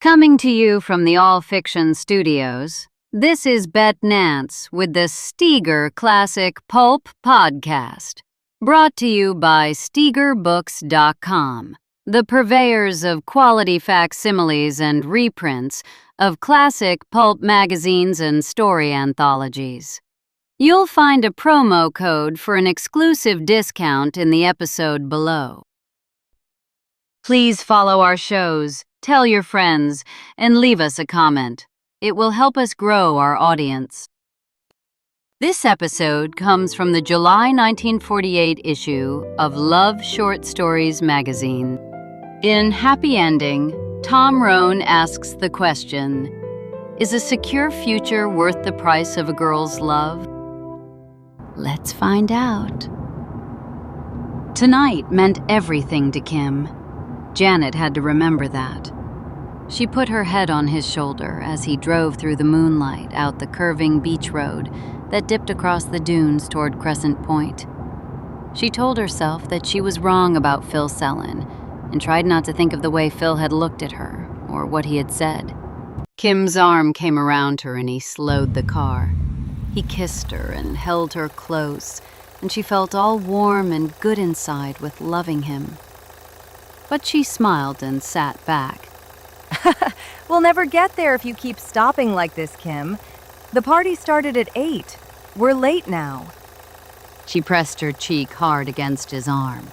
Coming to you from the All Fiction Studios, this is Nance with the Steeger Classic Pulp Podcast, brought to you by SteegerBooks.com, the purveyors of quality facsimiles and reprints of classic pulp magazines and story anthologies. You'll find a promo code for an exclusive discount in the episode below. Please follow our shows, tell your friends, and leave us a comment. It will help us grow our audience. This episode comes from the July 1948 issue of Love Short Stories magazine. In Happy Ending, Tom Rohn asks the question, is a secure future worth the price of a girl's love? Let's find out. Tonight meant everything to Kim. Janet had to remember that. She put her head on his shoulder as he drove through the moonlight out the curving beach road that dipped across the dunes toward Crescent Point. She told herself that she was wrong about Phil Sellen and tried not to think of the way Phil had looked at her or what he had said. Kim's arm came around her and he slowed the car. He kissed her and held her close, and she felt all warm and good inside with loving him. But she smiled and sat back. We'll never get there if you keep stopping like this, Kim. The party started at 8. We're late now. She pressed her cheek hard against his arm.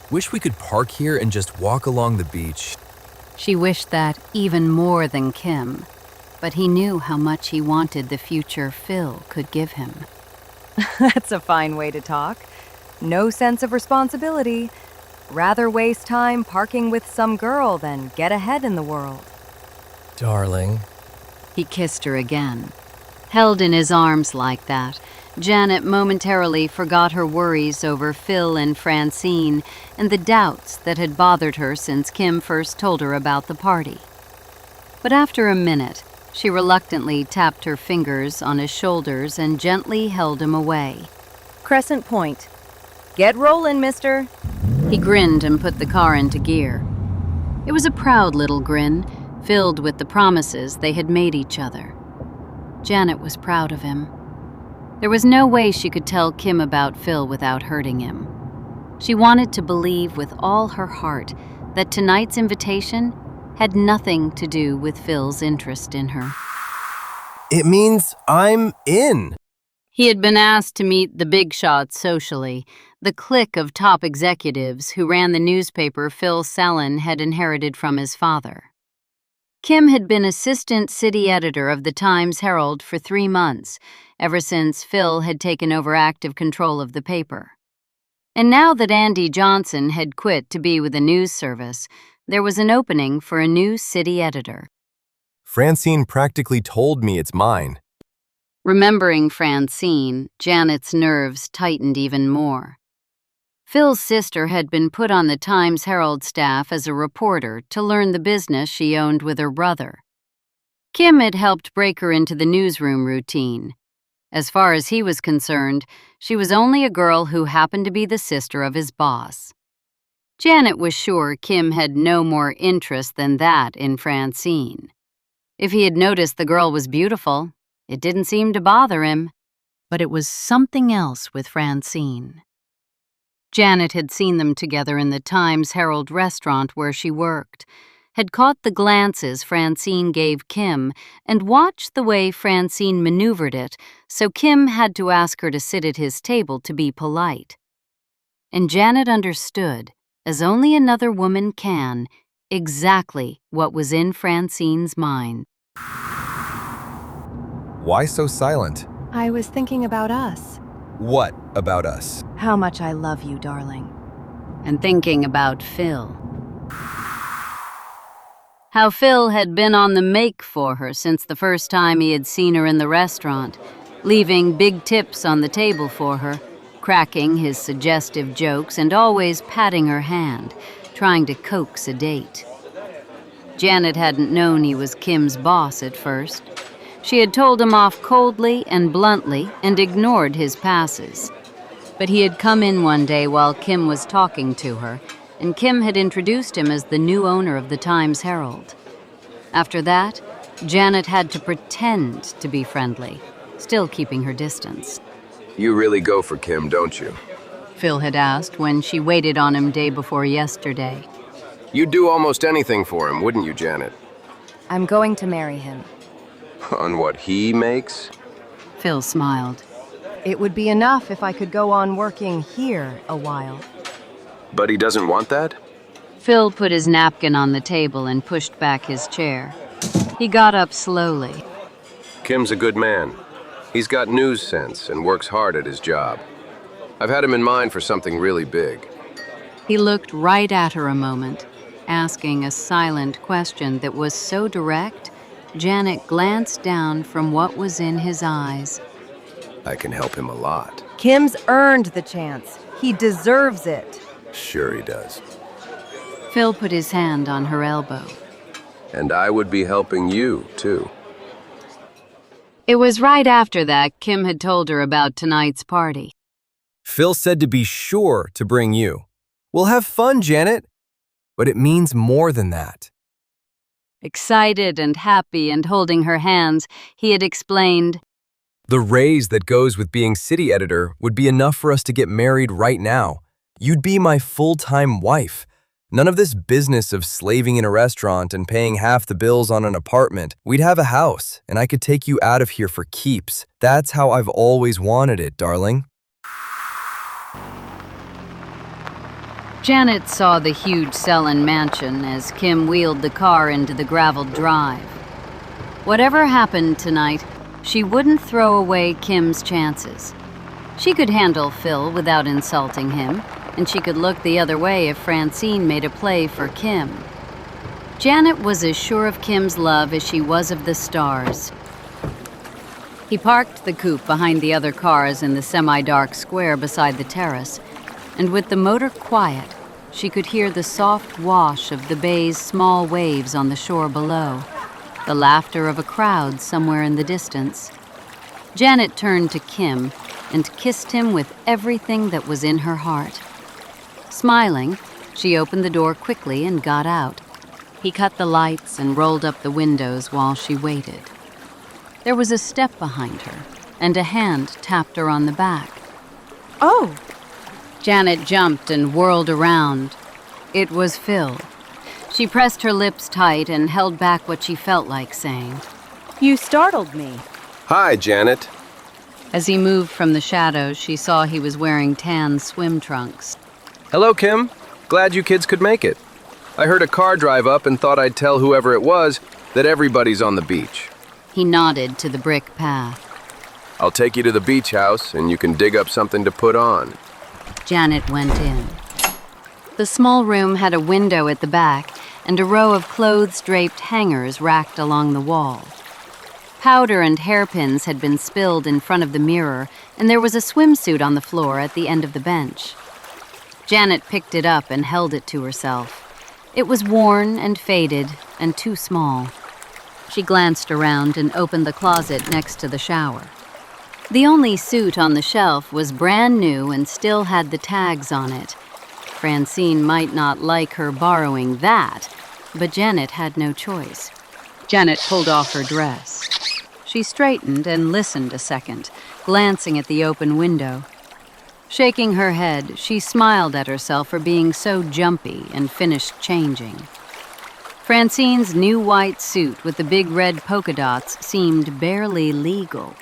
Wish we could park here and just walk along the beach. She wished that even more than Kim, but he knew how much he wanted the future Phil could give him. That's a fine way to talk. No sense of responsibility. Rather waste time parking with some girl than get ahead in the world. Darling. He kissed her again. Held in his arms like that, Janet momentarily forgot her worries over Phil and Francine and the doubts that had bothered her since Kim first told her about the party. But after a minute, she reluctantly tapped her fingers on his shoulders and gently held him away. Crescent Point. Get rolling, mister. He grinned and put the car into gear. It was a proud little grin, filled with the promises they had made each other. Janet was proud of him. There was no way she could tell Kim about Phil without hurting him. She wanted to believe with all her heart that tonight's invitation had nothing to do with Phil's interest in her. It means I'm in. He had been asked to meet the big shots socially, the clique of top executives who ran the newspaper Phil Sellen had inherited from his father. Kim had been assistant city editor of the Times-Herald for 3 months, ever since Phil had taken over active control of the paper. And now that Andy Johnson had quit to be with the news service, there was an opening for a new city editor. Francine practically told me it's mine. Remembering Francine, Janet's nerves tightened even more. Phil's sister had been put on the Times-Herald staff as a reporter to learn the business she owned with her brother. Kim had helped break her into the newsroom routine. As far as he was concerned, she was only a girl who happened to be the sister of his boss. Janet was sure Kim had no more interest than that in Francine. If he had noticed the girl was beautiful, it didn't seem to bother him. But it was something else with Francine. Janet had seen them together in the Times-Herald restaurant where she worked, had caught the glances Francine gave Kim, and watched the way Francine maneuvered it, so Kim had to ask her to sit at his table to be polite. And Janet understood, as only another woman can, exactly what was in Francine's mind. Why so silent? I was thinking about us. What about us? How much I love you, darling. And thinking about Phil. How Phil had been on the make for her since the first time he had seen her in the restaurant, leaving big tips on the table for her, cracking his suggestive jokes and always patting her hand, trying to coax a date. Janet hadn't known he was Kim's boss at first. She had told him off coldly and bluntly and ignored his passes. But he had come in one day while Kim was talking to her, and Kim had introduced him as the new owner of the Times-Herald. After that, Janet had to pretend to be friendly, still keeping her distance. You really go for Kim, don't you? Phil had asked when she waited on him day before yesterday. You'd do almost anything for him, wouldn't you, Janet? I'm going to marry him. On what he makes? Phil smiled. It would be enough if I could go on working here a while. But he doesn't want that? Phil put his napkin on the table and pushed back his chair. He got up slowly. Kim's a good man. He's got news sense and works hard at his job. I've had him in mind for something really big. He looked right at her a moment, asking a silent question that was so direct, Janet glanced down from what was in his eyes. I can help him a lot. Kim's earned the chance. He deserves it. Sure he does. Phil put his hand on her elbow. And I would be helping you, too. It was right after that Kim had told her about tonight's party. Phil said to be sure to bring you. We'll have fun, Janet. But it means more than that. Excited and happy and holding her hands, he had explained, The raise that goes with being city editor would be enough for us to get married right now. You'd be my full-time wife. None of this business of slaving in a restaurant and paying half the bills on an apartment. We'd have a house, and I could take you out of here for keeps. That's how I've always wanted it, darling. Janet saw the huge Sellen mansion as Kim wheeled the car into the graveled drive. Whatever happened tonight, she wouldn't throw away Kim's chances. She could handle Phil without insulting him, and she could look the other way if Francine made a play for Kim. Janet was as sure of Kim's love as she was of the stars. He parked the coupe behind the other cars in the semi-dark square beside the terrace, and with the motor quiet, she could hear the soft wash of the bay's small waves on the shore below, the laughter of a crowd somewhere in the distance. Janet turned to Kim and kissed him with everything that was in her heart. Smiling, she opened the door quickly and got out. He cut the lights and rolled up the windows while she waited. There was a step behind her, and a hand tapped her on the back. Oh! Janet jumped and whirled around. It was Phil. She pressed her lips tight and held back what she felt like saying. You startled me. Hi, Janet. As he moved from the shadows, she saw he was wearing tan swim trunks. Hello, Kim. Glad you kids could make it. I heard a car drive up and thought I'd tell whoever it was that everybody's on the beach. He nodded to the brick path. I'll take you to the beach house and you can dig up something to put on. Janet went in. The small room had a window at the back and a row of clothes-draped hangers racked along the wall. Powder and hairpins had been spilled in front of the mirror, and there was a swimsuit on the floor at the end of the bench. Janet picked it up and held it to herself. It was worn and faded and too small. She glanced around and opened the closet next to the shower. The only suit on the shelf was brand new and still had the tags on it. Francine might not like her borrowing that, but Janet had no choice. Janet pulled off her dress. She straightened and listened a second, glancing at the open window. Shaking her head, she smiled at herself for being so jumpy and finished changing. Francine's new white suit with the big red polka dots seemed barely legal.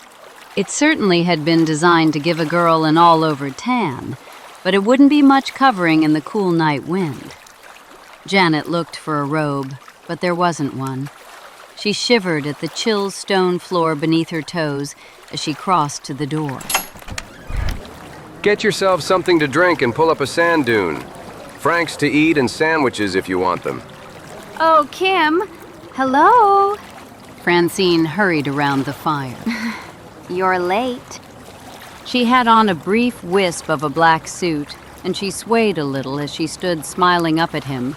It certainly had been designed to give a girl an all-over tan, but it wouldn't be much covering in the cool night wind. Janet looked for a robe, but there wasn't one. She shivered at the chill stone floor beneath her toes as she crossed to the door. Get yourself something to drink and pull up a sand dune. Franks to eat and sandwiches if you want them. Oh, Kim. Hello. Francine hurried around the fire. You're late. She had on a brief wisp of a black suit, and she swayed a little as she stood smiling up at him,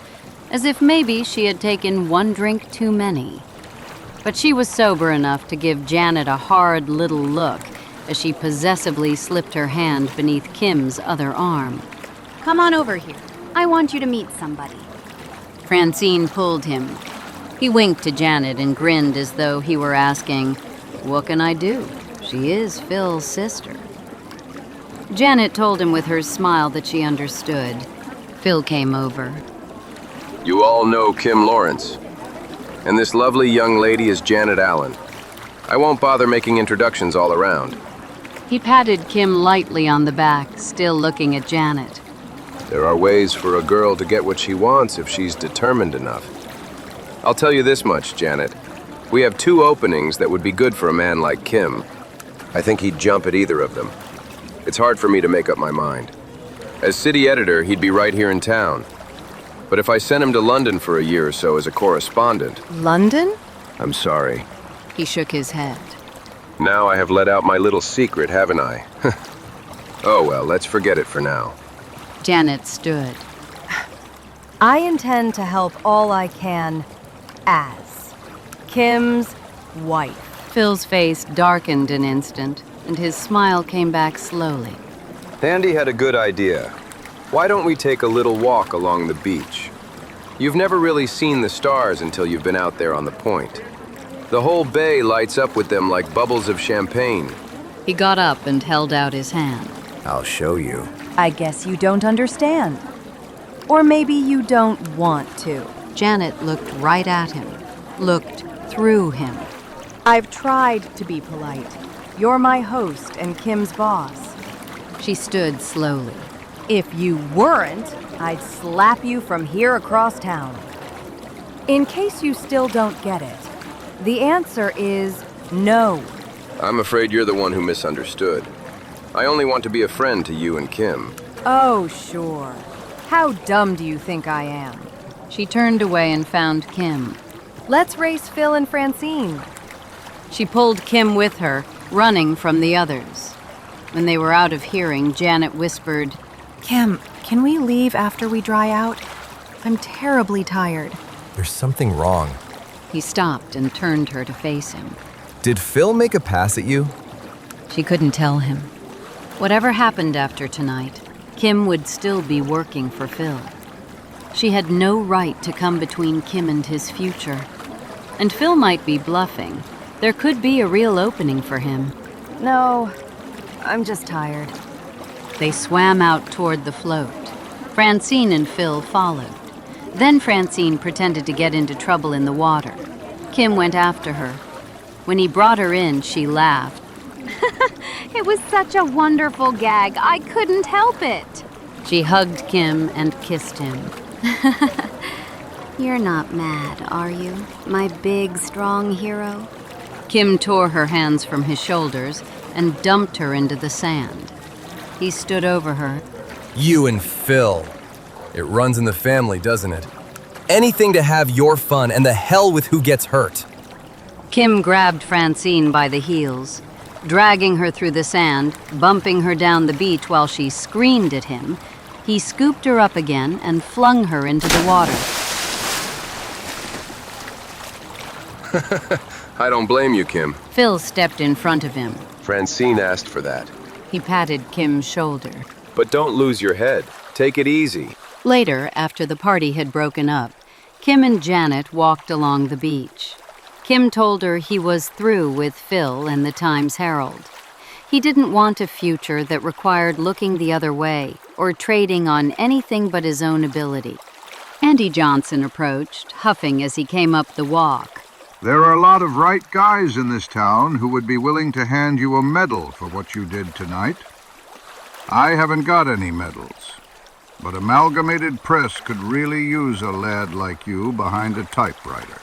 as if maybe she had taken one drink too many. But she was sober enough to give Janet a hard little look as she possessively slipped her hand beneath Kim's other arm. Come on over here. I want you to meet somebody. Francine pulled him. He winked to Janet and grinned as though he were asking, "What can I do? She is Phil's sister." Janet told him with her smile that she understood. Phil came over. You all know Kim Lawrence. And this lovely young lady is Janet Allen. I won't bother making introductions all around. He patted Kim lightly on the back, still looking at Janet. There are ways for a girl to get what she wants if she's determined enough. I'll tell you this much, Janet. We have 2 openings that would be good for a man like Kim. I think he'd jump at either of them. It's hard for me to make up my mind. As city editor, he'd be right here in town. But if I sent him to London for a year or so as a correspondent... London? I'm sorry. He shook his head. Now I have let out my little secret, haven't I? Oh well, let's forget it for now. Janet stood. I intend to help all I can as Kim's wife. Phil's face darkened an instant, and his smile came back slowly. Andy had a good idea. Why don't we take a little walk along the beach? You've never really seen the stars until you've been out there on the point. The whole bay lights up with them like bubbles of champagne. He got up and held out his hand. I'll show you. I guess you don't understand. Or maybe you don't want to. Janet looked right at him, looked through him. I've tried to be polite. You're my host and Kim's boss. She stood slowly. If you weren't, I'd slap you from here across town. In case you still don't get it, the answer is no. I'm afraid you're the one who misunderstood. I only want to be a friend to you and Kim. Oh, sure. How dumb do you think I am? She turned away and found Kim. Let's race Phil and Francine. She pulled Kim with her, running from the others. When they were out of hearing, Janet whispered, Kim, can we leave after we dry out? I'm terribly tired. There's something wrong. He stopped and turned her to face him. Did Phil make a pass at you? She couldn't tell him. Whatever happened after tonight, Kim would still be working for Phil. She had no right to come between Kim and his future. And Phil might be bluffing. There could be a real opening for him. No, I'm just tired. They swam out toward the float. Francine and Phil followed. Then Francine pretended to get into trouble in the water. Kim went after her. When he brought her in, she laughed. It was such a wonderful gag. I couldn't help it. She hugged Kim and kissed him. You're not mad, are you, my big, strong hero? Kim tore her hands from his shoulders and dumped her into the sand. He stood over her. You and Phil. It runs in the family, doesn't it? Anything to have your fun and the hell with who gets hurt. Kim grabbed Francine by the heels, dragging her through the sand, bumping her down the beach while she screamed at him. He scooped her up again and flung her into the water. I don't blame you, Kim. Phil stepped in front of him. Francine asked for that. He patted Kim's shoulder. But don't lose your head. Take it easy. Later, after the party had broken up, Kim and Janet walked along the beach. Kim told her he was through with Phil and the Times-Herald. He didn't want a future that required looking the other way or trading on anything but his own ability. Andy Johnson approached, huffing as he came up the walk. There are a lot of right guys in this town who would be willing to hand you a medal for what you did tonight. I haven't got any medals, but Amalgamated Press could really use a lad like you behind a typewriter.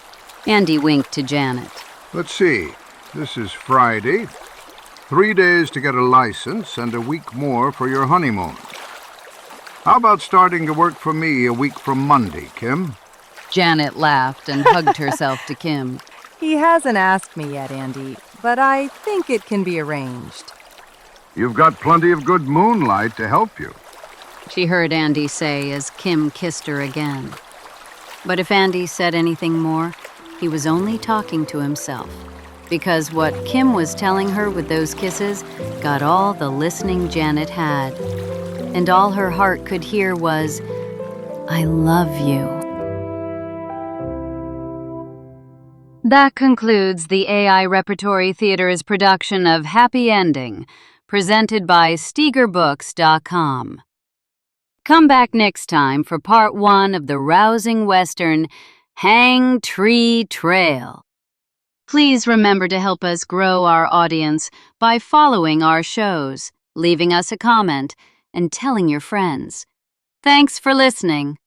Andy winked to Janet. Let's see, this is Friday. 3 days to get a license and a week more for your honeymoon. How about starting to work for me a week from Monday, Kim? Janet laughed and hugged herself to Kim. He hasn't asked me yet, Andy, but I think it can be arranged. You've got plenty of good moonlight to help you. She heard Andy say as Kim kissed her again. But if Andy said anything more, he was only talking to himself, because what Kim was telling her with those kisses got all the listening Janet had. And all her heart could hear was, "I love you." That concludes the AI Repertory Theater's production of Happy Ending, presented by SteegerBooks.com. Come back next time for part 1 of the rousing Western Hang Tree Trail. Please remember to help us grow our audience by following our shows, leaving us a comment, and telling your friends. Thanks for listening.